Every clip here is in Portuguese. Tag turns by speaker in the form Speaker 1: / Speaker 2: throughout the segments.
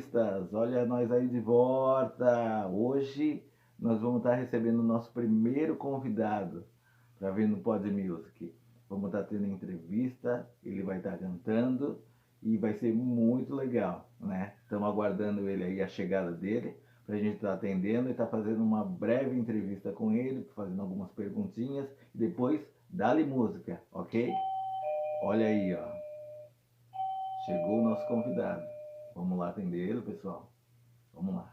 Speaker 1: musicistas, olha nós aí de volta. Hoje nós vamos estar recebendo o nosso primeiro convidado para vir no Pod Music. Vamos estar tendo entrevista, ele vai estar cantando e vai ser muito legal, né? Estamos aguardando ele aí, a chegada dele, para a gente estar atendendo e estar fazendo uma breve entrevista com ele, fazendo algumas perguntinhas e depois dá-lhe música, ok? Olha aí, ó. Chegou o nosso convidado. Vamos lá atender ele, pessoal. Vamos lá.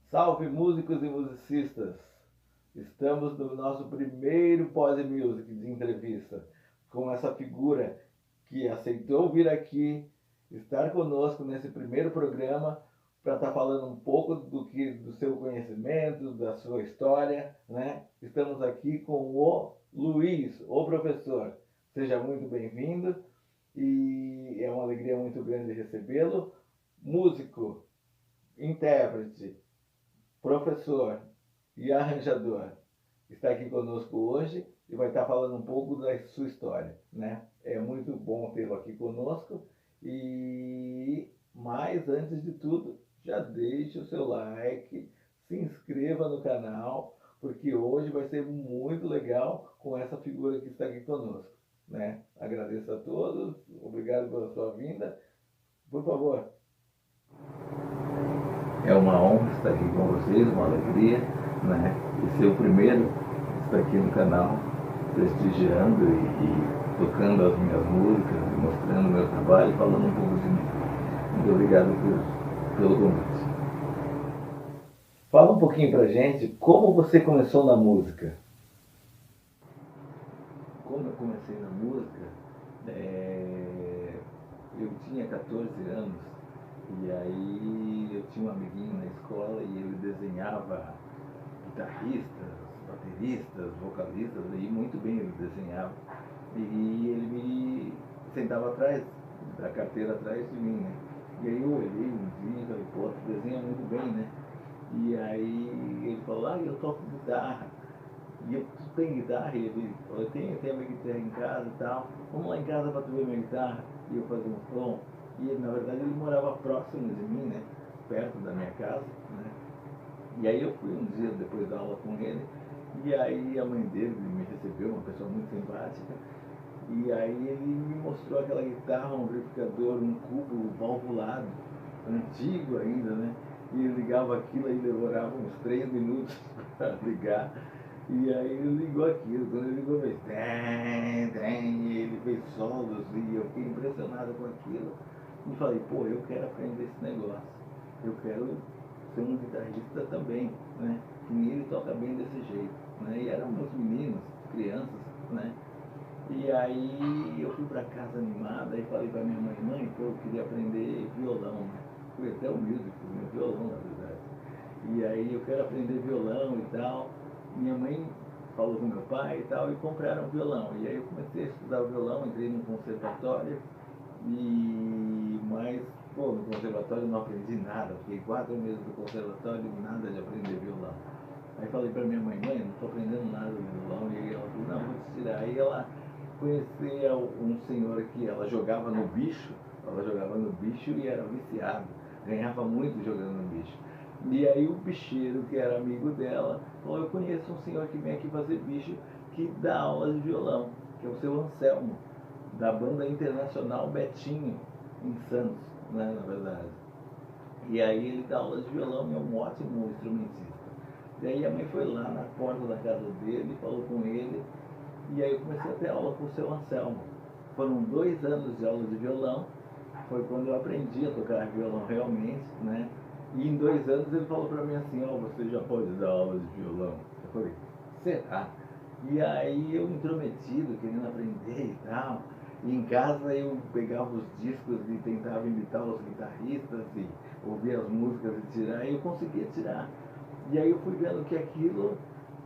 Speaker 1: Salve músicos e musicistas! Estamos no nosso primeiro Pod Music de entrevista com essa figura que aceitou vir aqui, estar conosco nesse primeiro programa para estar falando um pouco do seu conhecimento, da sua história, né? Estamos aqui com o Luiz, o professor. Seja muito bem-vindo e é uma alegria muito grande recebê-lo. Músico, intérprete, professor e arranjador, está aqui conosco hoje e vai estar falando um pouco da sua história, né? É muito bom tê-lo aqui conosco mas antes de tudo, já deixe o seu like, se inscreva no canal, porque hoje vai ser muito legal com essa figura que está aqui conosco, né? Agradeço a todos, obrigado pela sua vinda, por favor. É uma honra estar aqui com vocês, uma alegria, né? E ser o primeiro que está aqui no canal, prestigiando e tocando as minhas músicas, mostrando o meu trabalho, falando um pouco de mim. Muito obrigado pelo convite. Fala um pouquinho pra gente como você começou na música. Como eu comecei na música, eu tinha 14 anos. E aí eu tinha um amiguinho na escola e ele desenhava guitarristas, bateristas, vocalistas, e muito bem ele desenhava. E ele me sentava atrás da carteira atrás de mim, né? E aí eu olhei um dia e falei, pô, tu desenha muito bem, né? E aí ele falou, eu toco guitarra. E eu, tu tem guitarra? E ele falou, eu tenho a minha guitarra em casa e tal. Vamos lá em casa pra tu ver minha guitarra. E eu fazia um som. E na verdade ele morava próximo de mim, né? Perto da minha casa, né? E aí eu fui um dia depois da aula com ele. E aí a mãe dele me recebeu, uma pessoa muito simpática. E aí ele me mostrou aquela guitarra, um amplificador, um cubo valvulado, antigo ainda, né? E ele ligava aquilo e demorava uns 3 minutos para ligar. E aí ele ligou aquilo, quando ele ligou, fez e ele fez solos e eu fiquei impressionado com aquilo. E falei, pô, eu quero aprender esse negócio. Eu quero ser um guitarrista também, né? Que nem ele toca bem desse jeito, né? E éramos meninos, crianças, né? E aí eu fui para casa animada e falei para minha mãe, que eu queria aprender violão, né? Fui até humilde, fui meu violão na verdade. E aí eu quero aprender violão e tal. Minha mãe falou com meu pai e tal e compraram um violão. E aí eu comecei a estudar o violão, entrei no conservatório mas pô, no conservatório eu não aprendi nada. Fiquei 4 meses no conservatório e nada de aprender violão. Aí falei para minha mãe, não estou aprendendo nada de violão. E ela falou, não, vou te tirar. Aí ela conhecia um senhor que ela jogava no bicho e era viciado, ganhava muito jogando no bicho. E aí o bicheiro, que era amigo dela, falou, eu conheço um senhor que vem aqui fazer bicho, que dá aula de violão, que é o seu Anselmo, da banda internacional Betinho, em Santos, né, na verdade. E aí ele dá aula de violão e é um ótimo instrumentista. E aí a mãe foi lá na porta da casa dele, falou com ele, e aí eu comecei a ter aula com o seu Anselmo. Foram 2 anos de aula de violão, foi quando eu aprendi a tocar violão realmente, né? E em 2 anos ele falou para mim assim, você já pode dar aula de violão? Eu falei, será? E aí eu intrometido, querendo aprender e tal. E em casa eu pegava os discos e tentava imitar os guitarristas e ouvir as músicas e tirar, e eu conseguia tirar. E aí eu fui vendo que aquilo,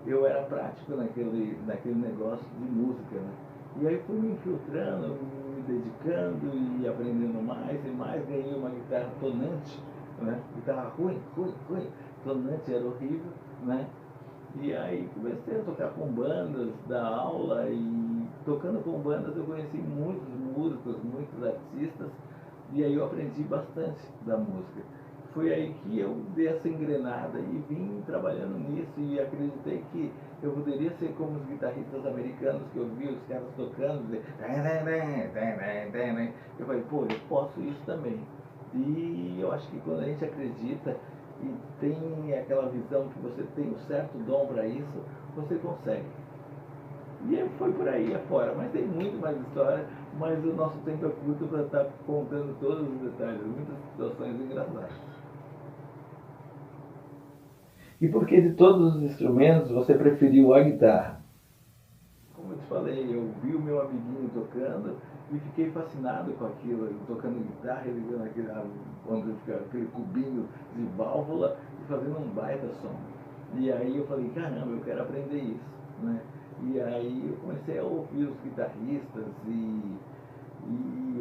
Speaker 1: eu era prático naquele negócio de música, né? E aí fui me infiltrando, me dedicando e aprendendo mais e mais. Ganhei uma guitarra tonante, né? Guitarra ruim, ruim, ruim. Tonante era horrível, né? E aí comecei a tocar com bandas, dar aula e tocando com bandas eu conheci muitos músicos, muitos artistas e aí eu aprendi bastante da música. Foi aí que eu dei essa engrenada e vim trabalhando nisso e acreditei que eu poderia ser como os guitarristas americanos que eu vi os caras tocando, dizer, eu falei, pô, eu posso isso também. E eu acho que quando a gente acredita e tem aquela visão que você tem um certo dom para isso, você consegue. E foi por aí afora, mas tem muito mais história, mas o nosso tempo é curto para estar contando todos os detalhes, muitas situações engraçadas. E por que de todos os instrumentos você preferiu a guitarra? Como eu te falei, eu vi o meu amiguinho tocando e fiquei fascinado com aquilo, ele tocando guitarra, ele ligando aquele cubinho de válvula e fazendo um baita som. E aí eu falei, caramba, eu quero aprender isso, né? E aí eu comecei a ouvir os guitarristas e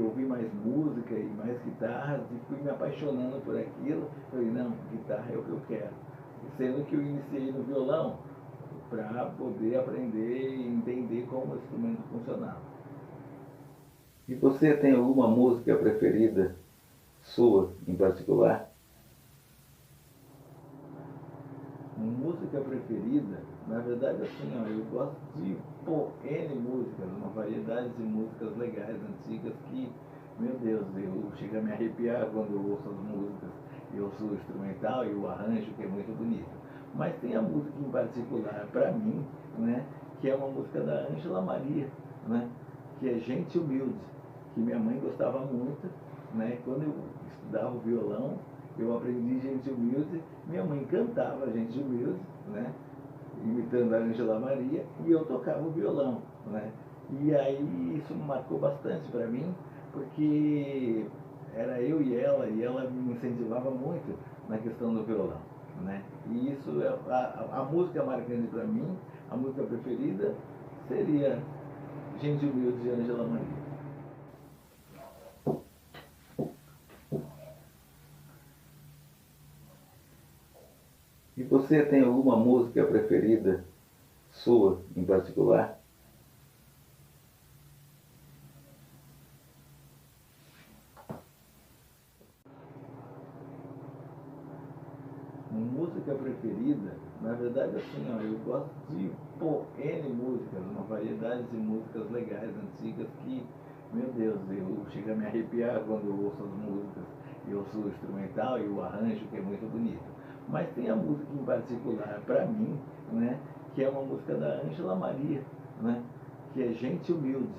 Speaker 1: ouvir mais música e mais guitarras e fui me apaixonando por aquilo. Falei, não, guitarra é o que eu quero. Sendo que eu iniciei no violão para poder aprender e entender como o instrumento funcionava. E você tem alguma música preferida sua em particular? Música preferida, na verdade assim, ó, eu gosto de N músicas, uma variedade de músicas legais, antigas, que, meu Deus, eu chego a me arrepiar quando eu ouço as músicas. Eu ouço o instrumental e o arranjo, que é muito bonito. Mas tem a música em particular, para mim, né, que é uma música da Ângela Maria, né, que é Gente Humilde, que minha mãe gostava muito, né, quando eu estudava o violão, eu aprendi Gente Humilde, minha mãe cantava Gente Humilde, né, imitando a Ângela Maria, e eu tocava o violão, né, e aí isso marcou bastante para mim, porque era eu e ela me incentivava muito na questão do violão, né, e isso é a música marcante para mim, a música preferida seria Gente Humilde de Ângela Maria. E você tem alguma música preferida sua em particular? Música preferida, na verdade assim, ó, eu gosto de N músicas, uma variedade de músicas legais, antigas, que, meu Deus, eu chego a me arrepiar quando eu ouço as músicas. Eu ouço o instrumental e o arranjo, que é muito bonito. Mas tem a música em particular, para mim, né, que é uma música da Ângela Maria, né, que é Gente Humilde,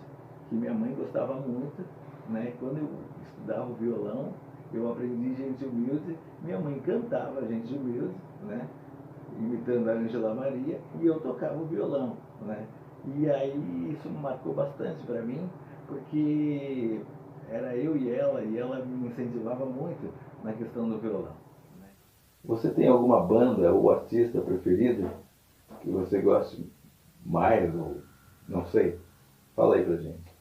Speaker 1: que minha mãe gostava muito, né, quando eu estudava o violão, eu aprendi Gente Humilde, minha mãe cantava Gente Humilde, né, imitando a Ângela Maria, e eu tocava o violão, né. E aí isso marcou bastante para mim, porque era eu e ela me incentivava muito na questão do violão. Né. Você tem alguma banda ou artista preferido que você goste mais, ou não sei? Fala aí pra gente.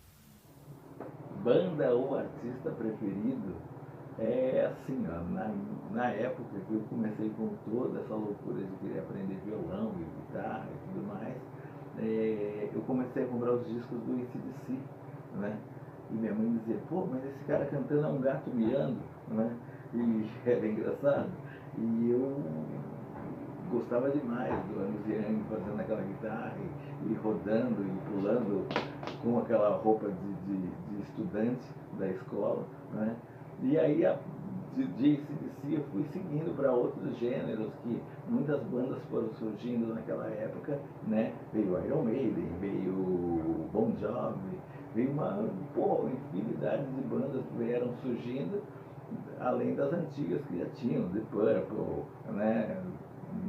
Speaker 1: Banda ou artista preferido? É assim, ó, na época que eu comecei com toda essa loucura de querer aprender violão e guitarra e tudo mais, eu comecei a comprar os discos do AC/DC, né? E minha mãe dizia, pô, mas esse cara cantando é um gato miando, né? E era engraçado. E eu gostava demais do Anos Young fazendo aquela guitarra e rodando e pulando com aquela roupa de estudante da escola, né? E aí de AC/DC eu fui seguindo para outros gêneros que muitas bandas foram surgindo naquela época, né? Veio Iron Maiden, veio Bon Jovi, veio uma infinidade de bandas que vieram surgindo, além das antigas que já tinham, The Purple, né?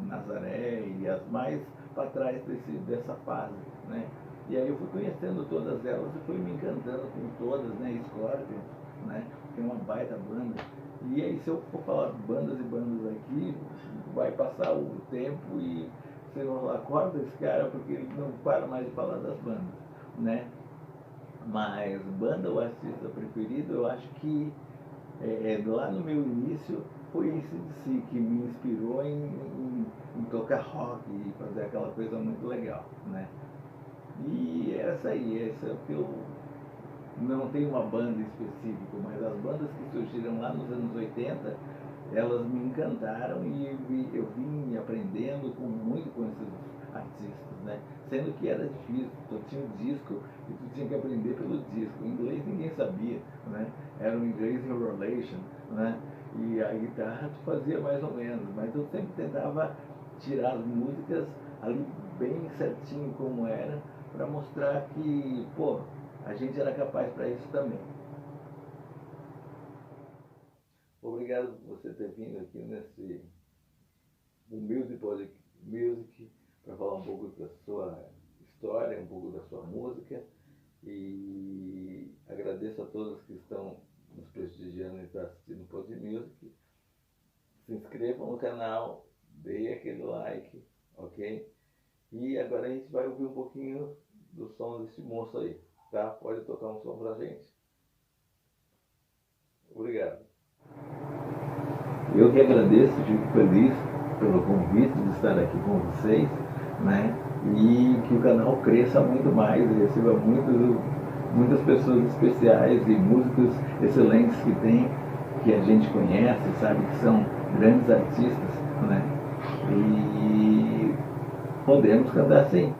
Speaker 1: Nazaré e as mais para trás dessa fase, né? E aí eu fui conhecendo todas elas e fui me encantando com todas, né? Scorpion, né? Que é uma baita banda. E aí se eu for falar bandas e bandas aqui, vai passar o tempo e você vai falar, corta esse cara porque ele não para mais de falar das bandas, né? Mas banda ou artista preferido, eu acho que lá no meu início foi esse de si que me inspirou em tocar rock e fazer aquela coisa muito legal, né? E essa aí, essa é o que eu não tenho uma banda específica, mas as bandas que surgiram lá nos anos 80, elas me encantaram e eu vim aprendendo muito com esses artistas, né? Sendo que era difícil, tu tinha um disco e tu tinha que aprender pelo disco. O inglês ninguém sabia, né? Era um inglês in relation, né? E a guitarra tu fazia mais ou menos, mas eu sempre tentava tirar as músicas ali bem certinho como era, para mostrar que, pô, a gente era capaz para isso também. Obrigado por você ter vindo aqui nesse Music para falar um pouco da sua história, um pouco da sua música. E agradeço a todos que estão nos prestigiando e estão assistindo o Pod Music. Se inscrevam no canal, dê aquele like, ok? E agora a gente vai ouvir um pouquinho do som desse moço aí, tá? Pode tocar um som pra gente. Obrigado. Eu que agradeço, fico feliz pelo convite de estar aqui com vocês, né? E que o canal cresça muito mais e receba muitas pessoas especiais e músicos excelentes que a gente conhece, sabe, que são grandes artistas, né? E podemos cantar sim.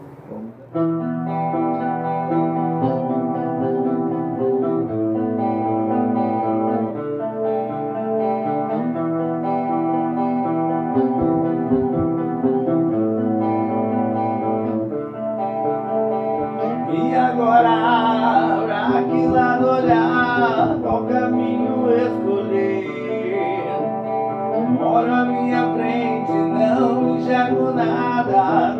Speaker 2: E agora, pra que lado olhar, qual caminho escolher? Moro à minha frente, não enxergo nada,